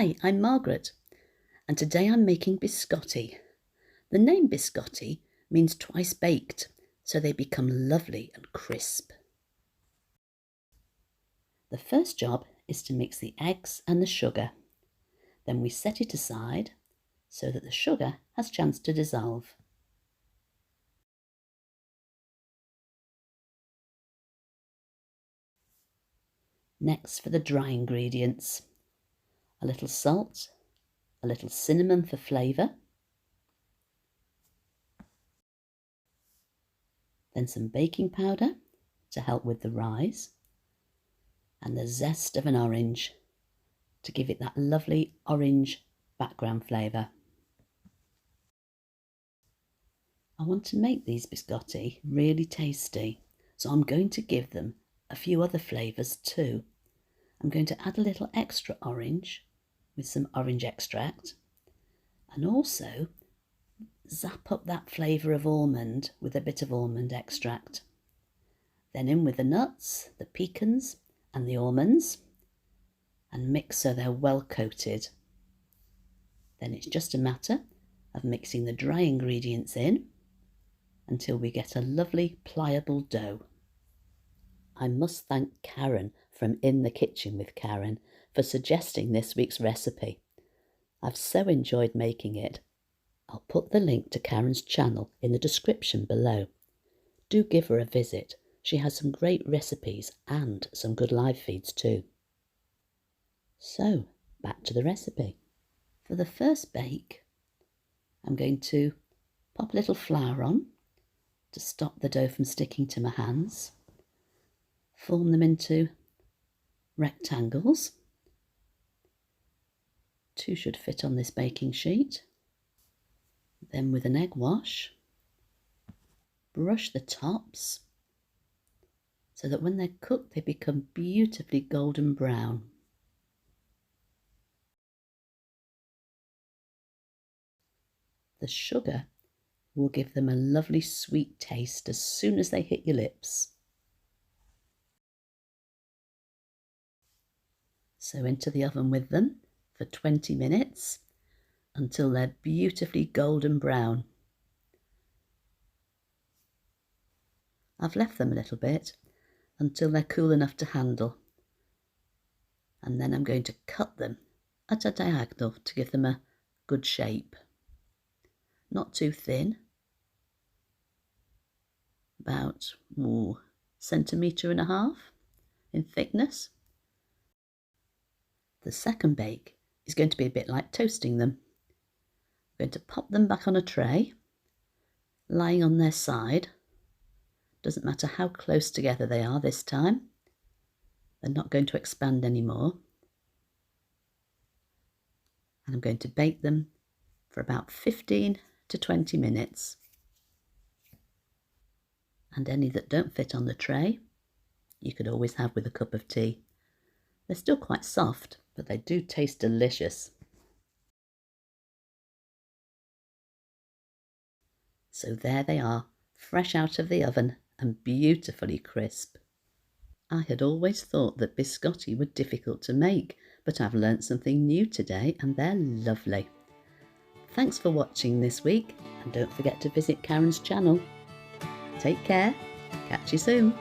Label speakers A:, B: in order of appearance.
A: Hi, I'm Margaret, and today I'm making biscotti. The name biscotti means twice baked, so they become lovely and crisp. The first job is to mix the eggs and the sugar. Then we set it aside so that the sugar has a chance to dissolve. Next for the dry ingredients. A little salt, a little cinnamon for flavour, then some baking powder to help with the rise, and the zest of an orange to give it that lovely orange background flavour. I want to make these biscotti really tasty, so I'm going to give them a few other flavours too. I'm going to add a little extra orange with some orange extract, and also zap up that flavour of almond with a bit of almond extract. Then in with the nuts, the pecans and the almonds, and mix so they're well coated. Then it's just a matter of mixing the dry ingredients in until we get a lovely pliable dough. I must thank Karen from In the Kitchen with Karen for suggesting this week's recipe. I've so enjoyed making it. I'll put the link to Karen's channel in the description below. Do give her a visit. She has some great recipes and some good live feeds too. So, back to the recipe. For the first bake, I'm going to pop a little flour on to stop the dough from sticking to my hands. Form them into rectangles. 2 should fit on this baking sheet. Then with an egg wash, brush the tops so that when they're cooked they become beautifully golden brown. The sugar will give them a lovely sweet taste as soon as they hit your lips. So into the oven with them for 20 minutes until they're beautifully golden brown. I've left them a little bit until they're cool enough to handle, and then I'm going to cut them at a diagonal to give them a good shape. Not too thin, about 1.5 centimetres in thickness. The second bake is going to be a bit like toasting them. I'm going to pop them back on a tray, lying on their side. Doesn't matter how close together they are this time. They're not going to expand anymore. And I'm going to bake them for about 15 to 20 minutes. And any that don't fit on the tray, you could always have with a cup of tea. They're still quite soft, but they do taste delicious. So there they are, fresh out of the oven and beautifully crisp. I had always thought that biscotti were difficult to make, but I've learnt something new today and they're lovely. Thanks for watching this week, and don't forget to visit Karen's channel. Take care, catch you soon.